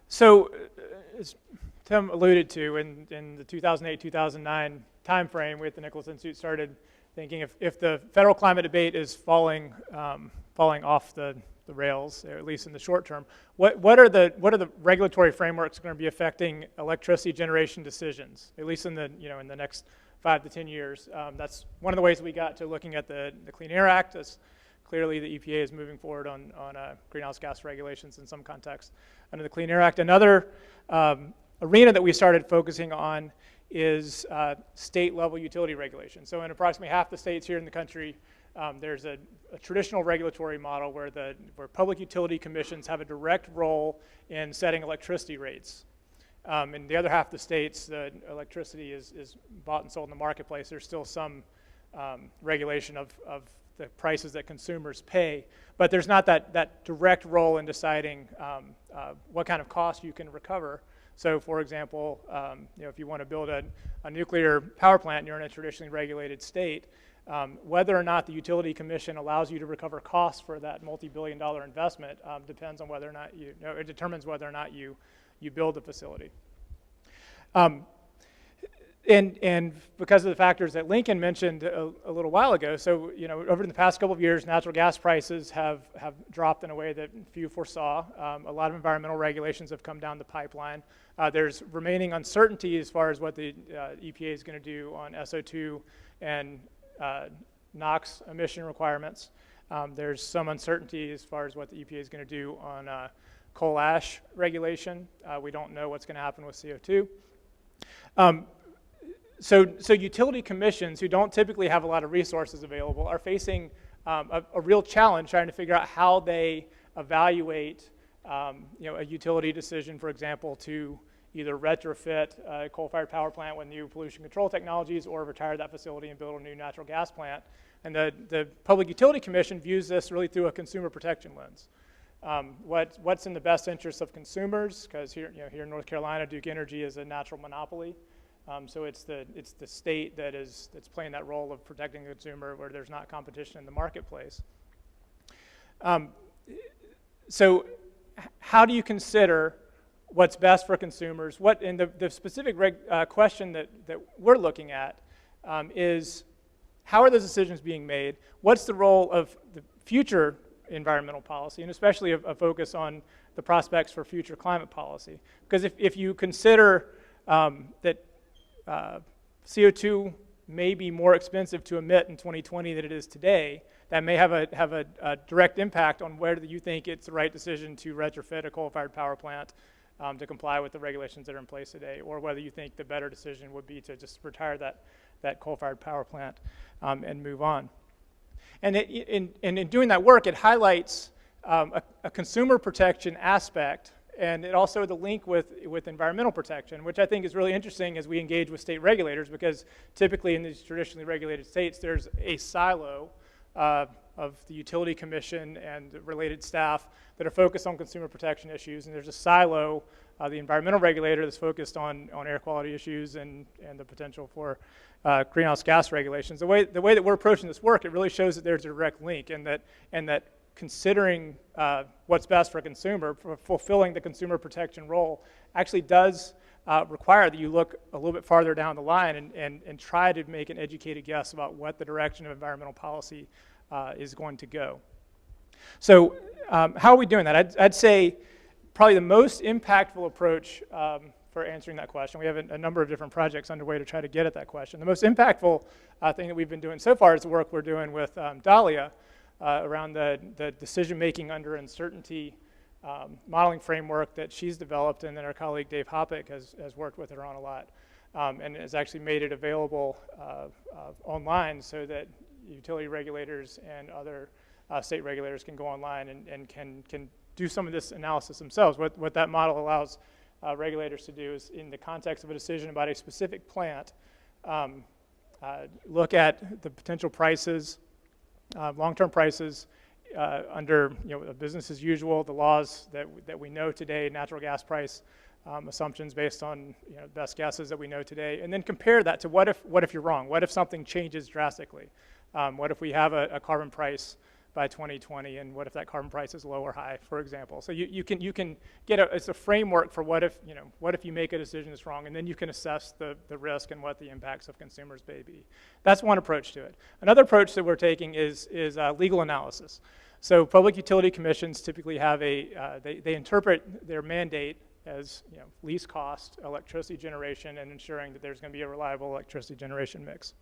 So, as Tim alluded to, in the 2008-2009 timeframe, we at the Nicholas Institute started thinking if the federal climate debate is falling off the rails, or at least in the short term, what are the regulatory frameworks going to be affecting electricity generation decisions, at least in the in the next 5 to 10 years? That's one of the ways we got to looking at the Clean Air Act. As clearly, the EPA is moving forward on greenhouse gas regulations in some context under the Clean Air Act. Another arena that we started focusing on is state-level utility regulation. So in approximately half the states here in the country, there's a traditional regulatory model where public utility commissions have a direct role in setting electricity rates. In the other half of the states, the electricity is bought and sold in the marketplace. There's still some regulation of the prices that consumers pay, but there's not that direct role in deciding what kind of cost you can recover. So, for example, if you want to build a nuclear power plant and you're in a traditionally regulated state, whether or not the utility commission allows you to recover costs for that multi-billion-dollar investment depends on whether or not it determines whether or not you build the facility. And because of the factors that Lincoln mentioned a little while ago, so over the past couple of years, natural gas prices have dropped in a way that few foresaw. A lot of environmental regulations have come down the pipeline. There's remaining uncertainty as far as what the EPA is going to do on SO2 and NOx emission requirements. There's some uncertainty as far as what the EPA is going to do on coal ash regulation. We don't know what's going to happen with CO2. So utility commissions, who don't typically have a lot of resources available, are facing a real challenge trying to figure out how they evaluate a utility decision, for example, to either retrofit a coal-fired power plant with new pollution control technologies or retire that facility and build a new natural gas plant. And the Public Utility Commission views this really through a consumer protection lens. What's in the best interest of consumers? Because here in North Carolina, Duke Energy is a natural monopoly. So it's the state that's playing that role of protecting the consumer where there's not competition in the marketplace. So how do you consider what's best for consumers? And the specific question that we're looking at is how are those decisions being made? What's the role of the future environmental policy, and especially a focus on the prospects for future climate policy? Because if you consider that CO2 may be more expensive to emit in 2020 than it is today, that may have a direct impact on whether you think it's the right decision to retrofit a coal-fired power plant to comply with the regulations that are in place today, or whether you think the better decision would be to just retire that coal-fired power plant and move on. And in doing that work, it highlights a consumer protection aspect, and it also the link with environmental protection, which I think is really interesting as we engage with state regulators, because typically in these traditionally regulated states, there's a silo of the utility commission and related staff that are focused on consumer protection issues, and there's a silo, the environmental regulator, that's focused on air quality issues and the potential for greenhouse gas regulations. The way that we're approaching this work, it really shows that there's a direct link, and that considering what's best for a consumer, for fulfilling the consumer protection role, actually does require that you look a little bit farther down the line and try to make an educated guess about what the direction of environmental policy is going to go. So how are we doing that? I'd say probably the most impactful approach for answering that question. We have a number of different projects underway to try to get at that question. The most impactful thing that we've been doing so far is the work we're doing with Dahlia around the decision-making under uncertainty modeling framework that she's developed, and then our colleague Dave Hoppick has worked with her on a lot, and has actually made it available online so that utility regulators and other state regulators can go online and can do some of this analysis themselves. What that model allows regulators to do is, in the context of a decision about a specific plant, look at the potential prices, long-term prices under business as usual, the laws that we know today, natural gas price assumptions based on best guesses that we know today, and then compare that to what if you're wrong? What if something changes drastically? What if we have a carbon price by 2020, and what if that carbon price is low or high, for example. So you can get it's a framework for what if you make a decision that's wrong, and then you can assess the risk and what the impacts of consumers may be. That's one approach to it. Another approach that we're taking is legal analysis. So public utility commissions typically have they interpret their mandate as least cost electricity generation and ensuring that there's going to be a reliable electricity generation mix.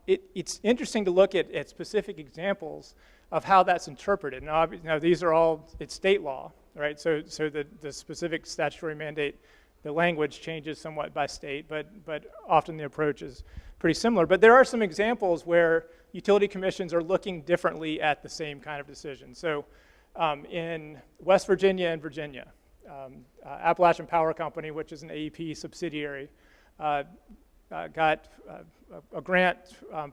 It's interesting to look at specific examples of how that's interpreted. Now these are all, it's state law, right? So the specific statutory mandate, the language changes somewhat by state, but often the approach is pretty similar. But there are some examples where utility commissions are looking differently at the same kind of decision. So in West Virginia and Virginia, Appalachian Power Company, which is an AEP subsidiary, got a grant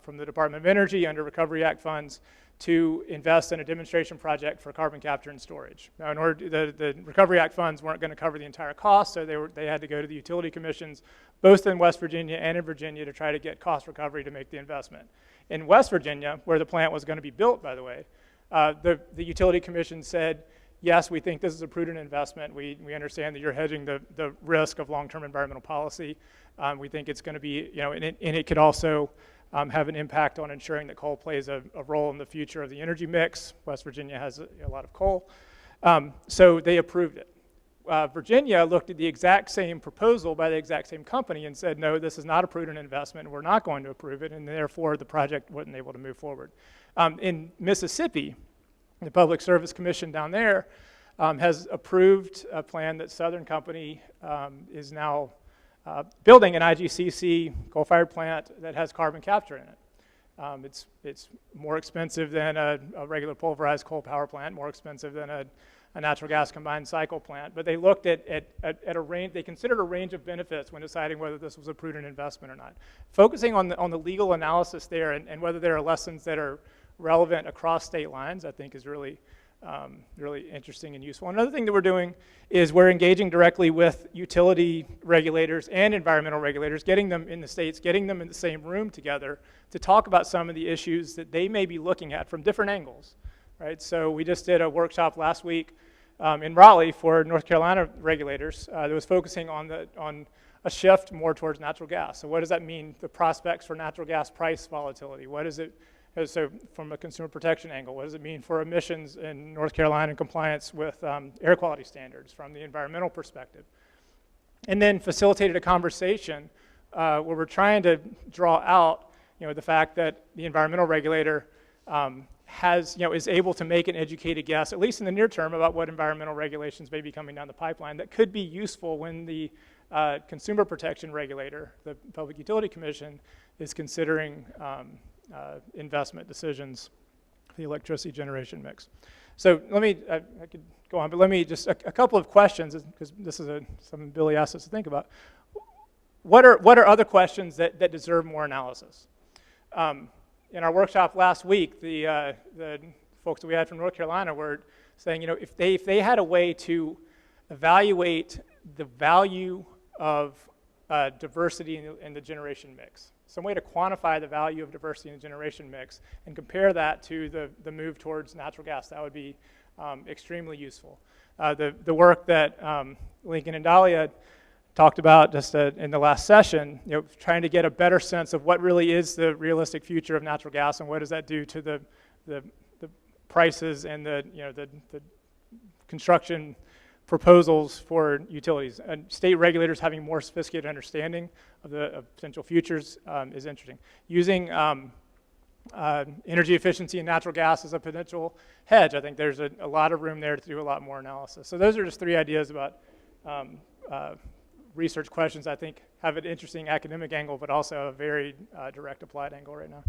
from the Department of Energy under Recovery Act funds to invest in a demonstration project for carbon capture and storage. Now, in order the Recovery Act funds weren't going to cover the entire cost, so they had to go to the utility commissions, both in West Virginia and in Virginia, to try to get cost recovery to make the investment. In West Virginia, where the plant was going to be built, by the way, the utility commission said, yes, we think this is a prudent investment. We understand that you're hedging the risk of long-term environmental policy. We think it's going to be, and it could also have an impact on ensuring that coal plays a role in the future of the energy mix. West Virginia has a lot of coal. So they approved it. Virginia looked at the exact same proposal by the exact same company and said, no, this is not a prudent investment, and we're not going to approve it, and therefore the project wasn't able to move forward. In Mississippi, the Public Service Commission down there has approved a plan that Southern Company is now building an IGCC coal-fired plant that has carbon capture in it. It's more expensive than a regular pulverized coal power plant, more expensive than a natural gas combined cycle plant. But they looked at a range, they considered a range of benefits when deciding whether this was a prudent investment or not. Focusing on the legal analysis there and whether there are lessons that are relevant across state lines, I think is really interesting and useful. Another thing that we're doing is we're engaging directly with utility regulators and environmental regulators, getting them in the states, getting them in the same room together to talk about some of the issues that they may be looking at from different angles, right? So we just did a workshop last week in Raleigh for North Carolina regulators that was focusing on a shift more towards natural gas. So what does that mean, the prospects for natural gas price volatility? What is it? So from a consumer protection angle, what does it mean for emissions in North Carolina in compliance with air quality standards from the environmental perspective? And then facilitated a conversation where we're trying to draw out the fact that the environmental regulator is able to make an educated guess, at least in the near term, about what environmental regulations may be coming down the pipeline that could be useful when the consumer protection regulator, the Public Utility Commission, is considering investment decisions for the electricity generation mix. So let me, I could go on, but let me just, a couple of questions, because this is something Billy asked us to think about. What are other questions that deserve more analysis? In our workshop last week, the folks that we had from North Carolina were saying, if they had a way to evaluate the value of diversity in the generation mix, some way to quantify the value of diversity in the generation mix and compare that to the move towards natural gas, that would be extremely useful. The work that Lincoln and Dahlia talked about just in the last session, trying to get a better sense of what really is the realistic future of natural gas and what does that do to the prices and the construction proposals for utilities. And state regulators having more sophisticated understanding of potential futures is interesting. Using energy efficiency in natural gas as a potential hedge, I think there's a lot of room there to do a lot more analysis. So those are just three ideas about research questions I think have an interesting academic angle, but also a very direct applied angle right now.